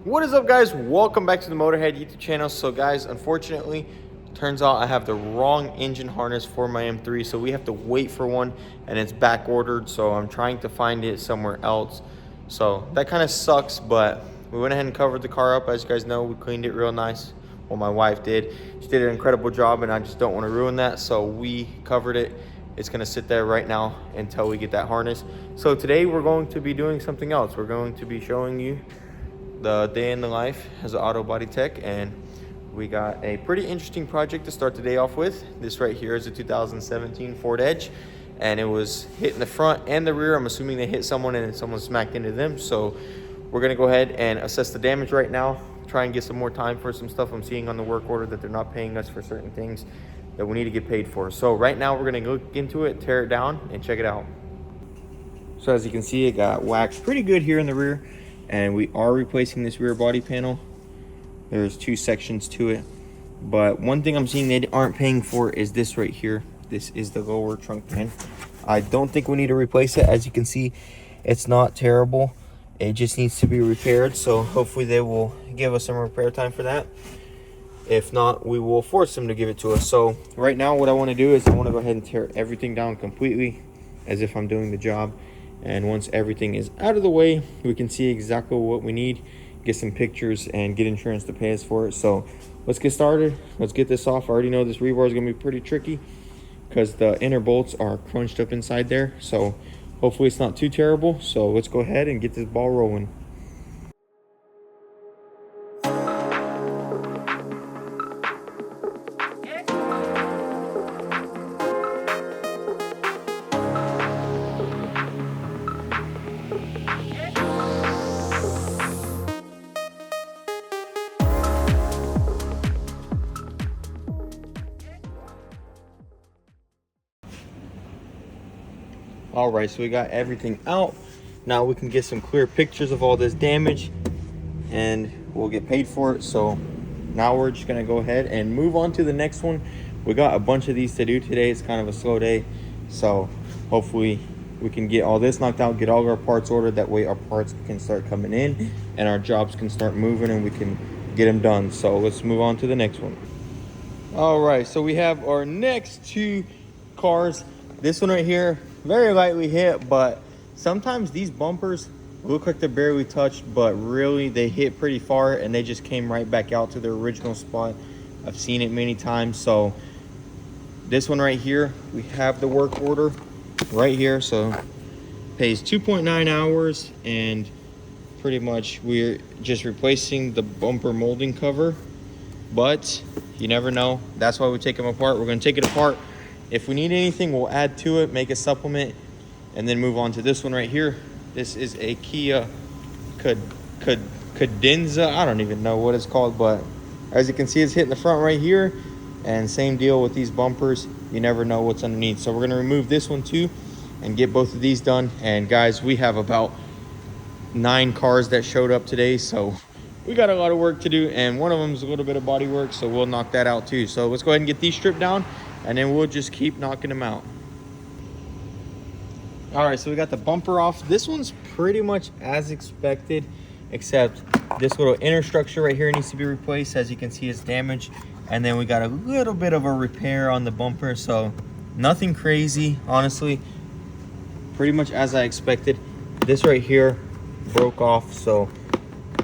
What is up, guys? Welcome back to the Motorhead YouTube channel. So guys, unfortunately, turns out I have the wrong engine harness for my M3, so we have to wait for one, and it's back ordered, so I'm trying to find it somewhere else. So that kind of sucks, but we went ahead and covered the car up. As you guys know, we cleaned it real nice. Well, my wife did. She did an incredible job, and I just don't want to ruin that, so we covered it. It's gonna sit there right now until we get that harness. So today we're going to be doing something else. We're going to be showing you the day in the life as an auto body tech, and we got a pretty interesting project to start the day off with. This right here is a 2017 Ford Edge, and it was hit in the front and the rear. I'm assuming they hit someone and someone smacked into them. So we're gonna go ahead and assess the damage right now, try and get some more time for some stuff I'm seeing on the work order that they're not paying us for certain things that we need to get paid for. So right now we're gonna look into it, tear it down, and check it out. So as you can see, it got waxed pretty good here in the rear, and we are replacing this rear body panel. There's two sections to it, but one thing I'm seeing they aren't paying for is this right here. This is the lower trunk pan. I don't think we need to replace it. As you can see, it's not terrible. It just needs to be repaired, so hopefully they will give us some repair time for that. If not, we will force them to give it to us. So right now what I want to do is I want to go ahead and tear everything down completely as if I'm doing the job. And once everything is out of the way, we can see exactly what we need, get some pictures, and get insurance to pay us for it. So let's get started. Let's get this off. I already know this rebar is going to be pretty tricky because the inner bolts are crunched up inside there. So hopefully it's not too terrible. So let's go ahead and get this ball rolling. All right, so we got everything out. Now we can get some clear pictures of all this damage, and we'll get paid for it. So now we're just gonna go ahead and move on to the next one. We got a bunch of these to do today. It's kind of a slow day, so hopefully we can get all this knocked out, get all of our parts ordered. That way our parts can start coming in and our jobs can start moving and we can get them done. So let's move on to the next one. All right, so we have our next two cars. This one right here, very lightly hit, but sometimes these bumpers look like they're barely touched, but really they hit pretty far and they just came right back out to their original spot. I've seen it many times. So this one right here, we have the work order right here. So pays 2.9 hours, and pretty much we're just replacing the bumper molding cover, but you never know. That's why we take them apart. We're going to take it apart. If we need anything, we'll add to it, make a supplement, and then move on to this one right here. This is a Kia Cadenza. I don't even know what it's called, but as you can see, it's hitting the front right here. And same deal with these bumpers. You never know what's underneath. So we're going to remove this one too and get both of these done. And guys, we have about 9 cars that showed up today, so we got a lot of work to do, and one of them is a little bit of body work, so we'll knock that out too. So let's go ahead and get these stripped down, and then we'll just keep knocking them out. All right, so we got the bumper off. This one's pretty much as expected, except this little inner structure right here needs to be replaced. As you can see, it's damaged. And then we got a little bit of a repair on the bumper, so nothing crazy, honestly. Pretty much as I expected. This right here broke off, so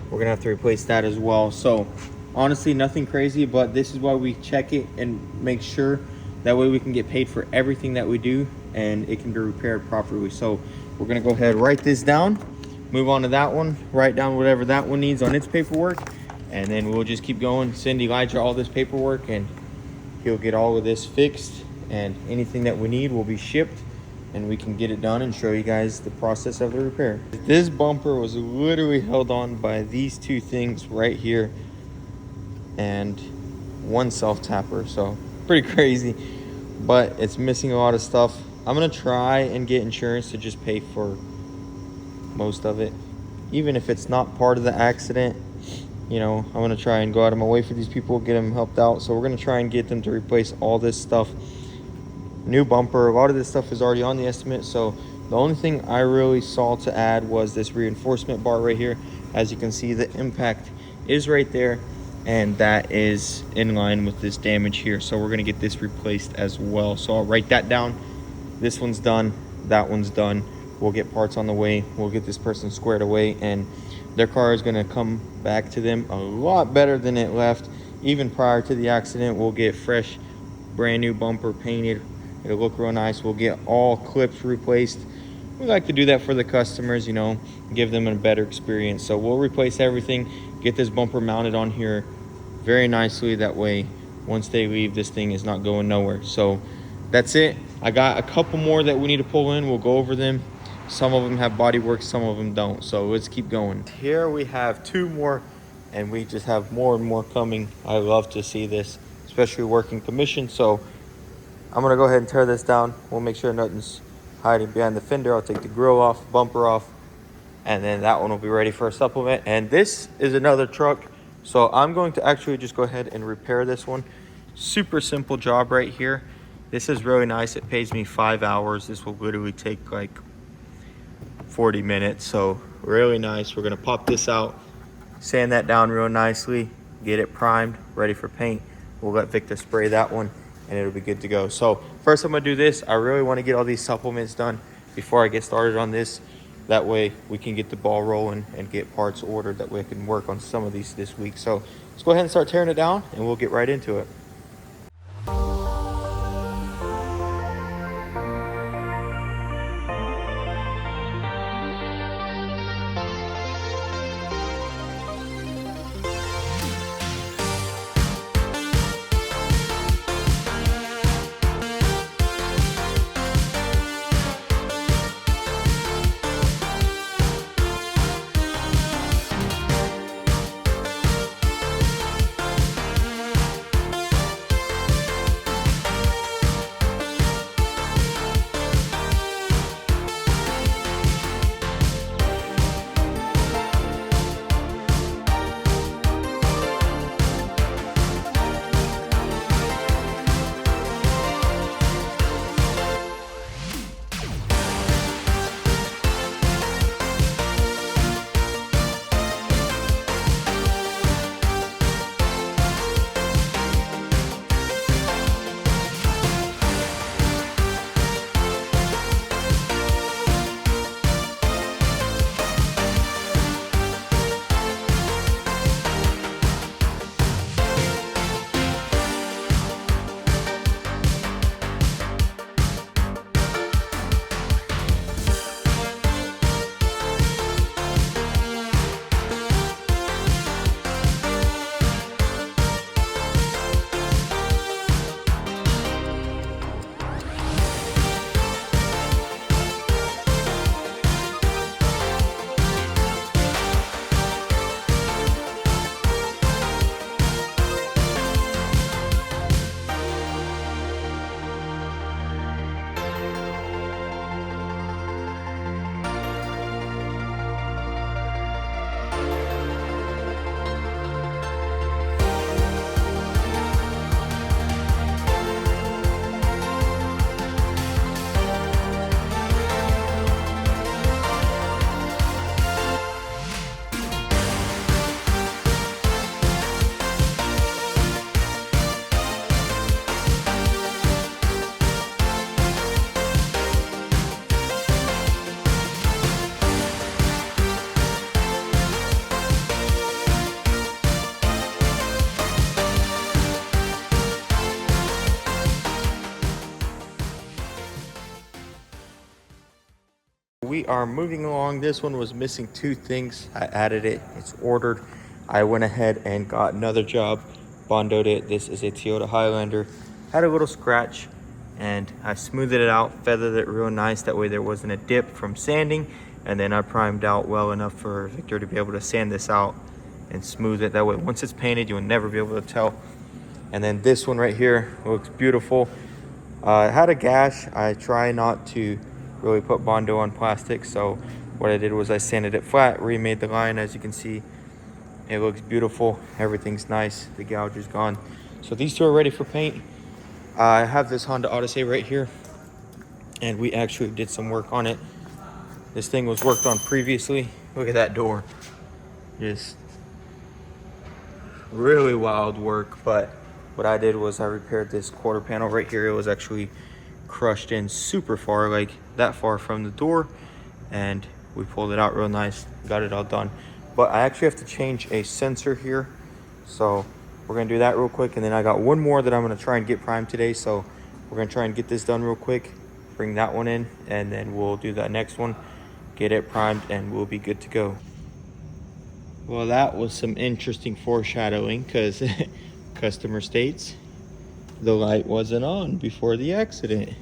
we're gonna have to replace that as well. So honestly, nothing crazy, but this is why we check it and make sure. That way we can get paid for everything that we do, and it can be repaired properly. So we're gonna go ahead, write this down, move on to that one, write down whatever that one needs on its paperwork, and then we'll just keep going. Send Elijah all this paperwork, and he'll get all of this fixed, and anything that we need will be shipped, and we can get it done and show you guys the process of the repair. This bumper was literally held on by these two things right here and one self-tapper, so pretty crazy, but it's missing a lot of stuff. I'm gonna try and get insurance to just pay for most of it, even if it's not part of the accident. You know, I'm gonna try and go out of my way for these people, get them helped out. So we're gonna try and get them to replace all this stuff. New bumper, a lot of this stuff is already on the estimate, so The only thing I really saw to add was this reinforcement bar right here. As you can see, the impact is right there, and that is in line with this damage here. So we're gonna get this replaced as well. So I'll write that down. This one's done, that one's done. We'll get parts on the way. We'll get this person squared away, and their car is gonna come back to them a lot better than it left. Even prior to the accident, we'll get fresh, brand new bumper painted. It'll look real nice. We'll get all clips replaced. We like to do that for the customers, you know, give them a better experience. So we'll replace everything, get this bumper mounted on here very nicely. That way, once they leave, this thing is not going nowhere. So that's it. I got a couple more that we need to pull in. We'll go over them. Some of them have body work, some of them don't. So let's keep going. Here we have 2 more, and we just have more and more coming. I love to see this, especially working commission. So I'm gonna go ahead and tear this down. We'll make sure nothing's hiding behind the fender. I'll take the grill off, bumper off, and then that one will be ready for a supplement. And this is another truck. So I'm going to actually just go ahead and repair this one. Super simple job right here. This is really nice. It pays me 5 hours. This will literally take like 40 minutes. So really nice. We're gonna pop this out, sand that down real nicely, get it primed, ready for paint. We'll let Victor spray that one, and it'll be good to go. So first I'm gonna do this. I really wanna get all these supplements done before I get started on this. That way we can get the ball rolling and get parts ordered. That way I can work on some of these this week. So let's go ahead and start tearing it down, and we'll get right into it. We are moving along. This one was missing 2 things. I added it. It's ordered. I went ahead and got another job, bondoed it. This is a Toyota Highlander. Had a little scratch, and I smoothed it out, feathered it real nice. That way there wasn't a dip from sanding. And then I primed out well enough for Victor to be able to sand this out and smooth it. That way once it's painted, you will never be able to tell. And then this one right here looks beautiful. It had a gash. I try not to really put Bondo on plastic, so what I did was I sanded it flat, remade the line. As you can see, it looks beautiful. Everything's nice. The gouge is gone. So these 2 are ready for paint. I have this Honda Odyssey right here, and we actually did some work on it. This thing was worked on previously. Look at that door. Just really wild work. But what I did was I repaired this quarter panel right here. It was actually crushed in super far, like that far from the door, and we pulled it out real nice, got it all done. But I actually have to change a sensor here, so we're gonna do that real quick, and then I got one more that I'm gonna try and get primed today. So we're gonna try and get this done real quick, bring that one in, and then we'll do that next one, get it primed, and we'll be good to go. Well, that was some interesting foreshadowing, because customer states the light wasn't on before the accident.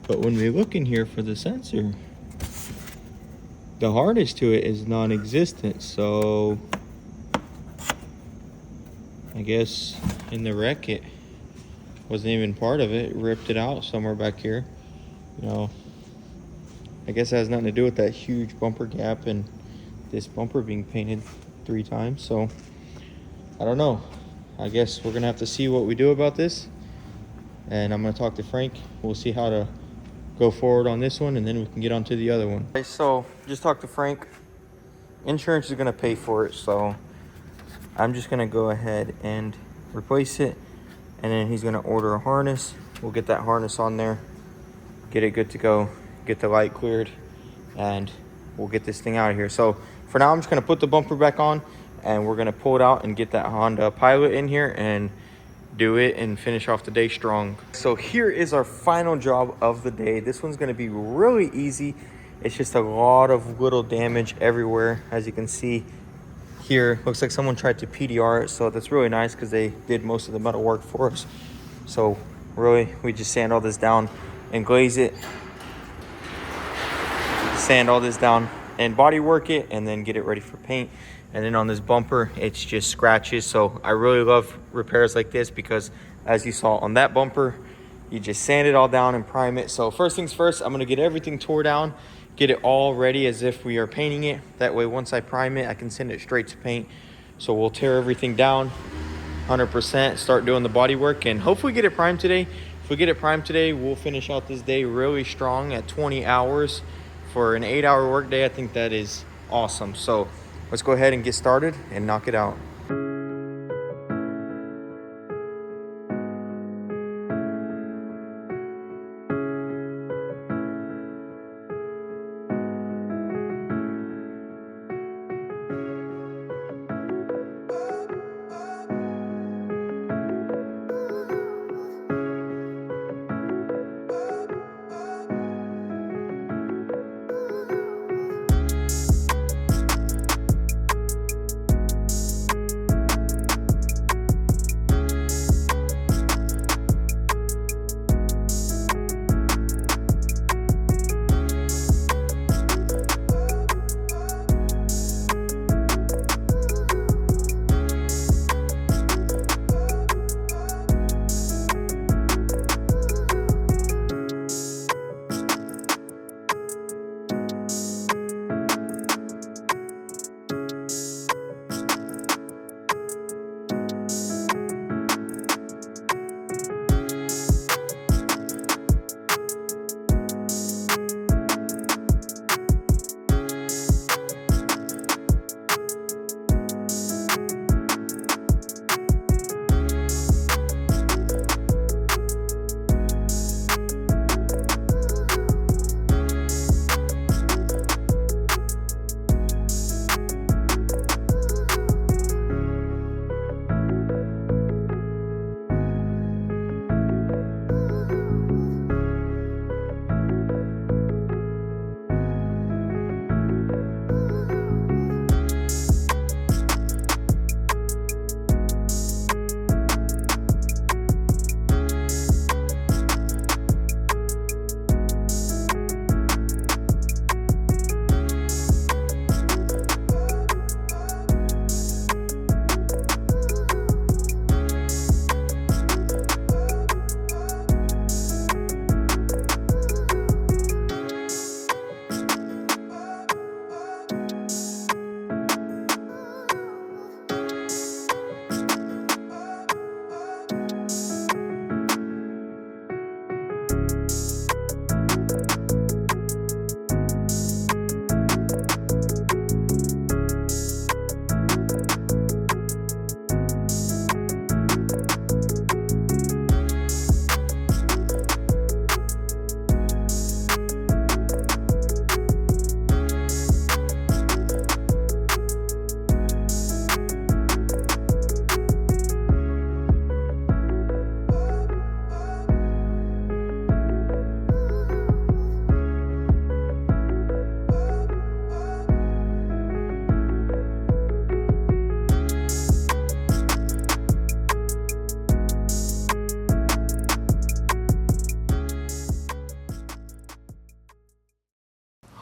But when we look in here for the sensor, the harness to it is non-existent. So I guess in the wreck it wasn't even part of it. It ripped it out somewhere back here. You know, I guess it has nothing to do with that huge bumper gap and this bumper being painted 3 times. So I don't know. I guess we're gonna have to see what we do about this, and I'm gonna talk to Frank. We'll see how to go forward on this one, and then we can get on to the other one. Okay, so just talked to Frank. Insurance is gonna pay for it, so I'm just gonna go ahead and replace it, and then he's gonna order a harness. We'll get that harness on there, get it good to go, get the light cleared, and we'll get this thing out of here. So for now, I'm just gonna put the bumper back on, and we're gonna pull it out and get that Honda Pilot in here and do it and finish off the day strong. So here is our final job of the day. This one's gonna be really easy. It's just a lot of little damage everywhere. As you can see here, looks like someone tried to PDR it, so that's really nice because they did most of the metal work for us. So really, we just sand all this down and glaze it, sand all this down and body work it, and then get it ready for paint. And then on this bumper, it's just scratches. So I really love repairs like this, because as you saw on that bumper, you just sand it all down and prime it. So first things first, I'm gonna get everything tore down, get it all ready as if we are painting it. That way, once I prime it, I can send it straight to paint. So we'll tear everything down 100%, start doing the body work, and hopefully get it primed today. If we get it primed today, we'll finish out this day really strong at 20 hours. For an 8-hour work day, I think that is awesome. So let's go ahead and get started and knock it out.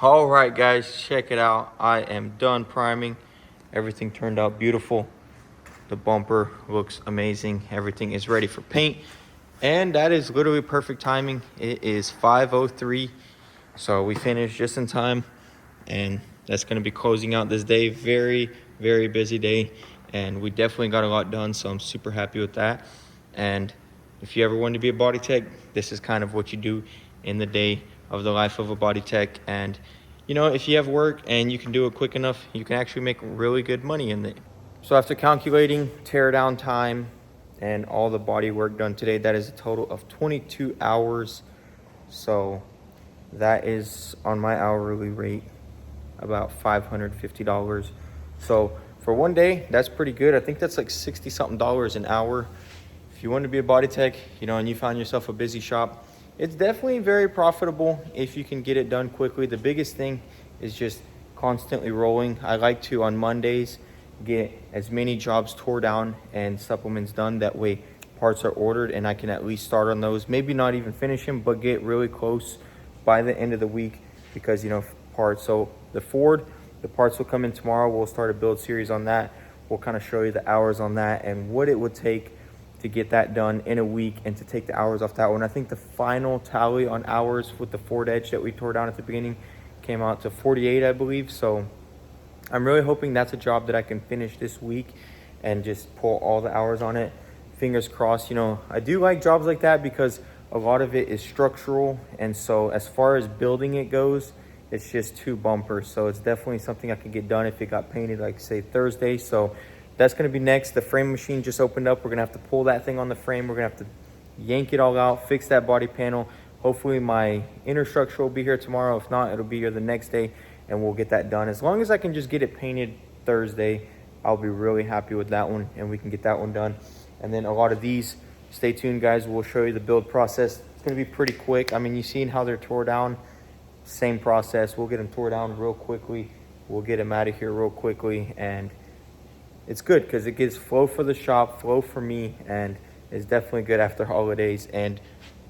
All right, guys, check it out. I am done priming. Everything turned out beautiful. The bumper looks amazing. Everything is ready for paint. And that is literally perfect timing. It is 5:03. So we finished just in time. And that's going to be closing out this day. Very, very busy day. And we definitely got a lot done. So I'm super happy with that. And if you ever want to be a body tech, this is kind of what you do in the day of the life of a body tech. And you know, if you have work and you can do it quick enough, you can actually make really good money in it. So after calculating tear down time and all the body work done today, that is a total of 22 hours. So that is, on my hourly rate, about $550. So for one day, that's pretty good. I think that's like 60 something dollars an hour. If you want to be a body tech, you know, and you found yourself a busy shop, it's definitely very profitable if you can get it done quickly. The biggest thing is just constantly rolling. I like to, on Mondays, get as many jobs tore down and supplements done. That way parts are ordered and I can at least start on those. Maybe not even finish them, but get really close by the end of the week, because, you know, parts. So the Ford, the parts will come in tomorrow. We'll start a build series on that. We'll kind of show you the hours on that and what it would take to get that done in a week and to take the hours off that one. I think the final tally on hours with the Ford Edge that we tore down at the beginning came out to 48, I believe. So I'm really hoping that's a job that I can finish this week and just pull all the hours on it. Fingers crossed. You know, I do like jobs like that because a lot of it is structural. And so as far as building it goes, it's just two bumpers. So it's definitely something I could get done if it got painted, like say Thursday. So that's going to be next. The frame machine just opened up. We're going to have to pull that thing on the frame. We're going to have to yank it all out, fix that body panel. Hopefully my inner structure will be here tomorrow. If not, it'll be here the next day and we'll get that done. As long as I can just get it painted Thursday, I'll be really happy with that one and we can get that one done. And then a lot of these, stay tuned, guys. We'll show you the build process. It's going to be pretty quick. I mean, you've seen how they're tore down. Same process. We'll get them tore down real quickly. We'll get them out of here real quickly. And it's good because it gives flow for the shop, flow for me, and it's definitely good after holidays. And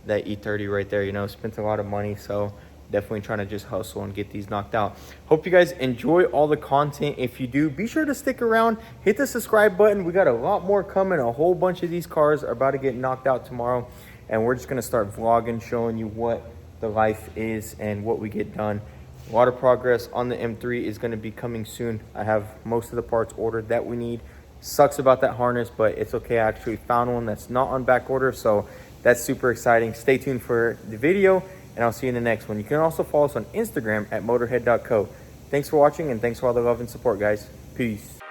that E30 right there, you know, spent a lot of money, so definitely trying to just hustle and get these knocked out. Hope you guys enjoy all the content. If you do, be sure to stick around, hit the subscribe button. We got a lot more coming. A whole bunch of these cars are about to get knocked out tomorrow, and we're just going to start vlogging, showing you what the life is and what we get done. A lot of progress on the M3 is going to be coming soon. I have most of the parts ordered that we need. Sucks about that harness, but it's okay. I actually found one that's not on back order, so that's super exciting. Stay tuned for the video, and I'll see you in the next one. You can also follow us on Instagram at motorhead.co. Thanks for watching, and thanks for all the love and support, guys. Peace.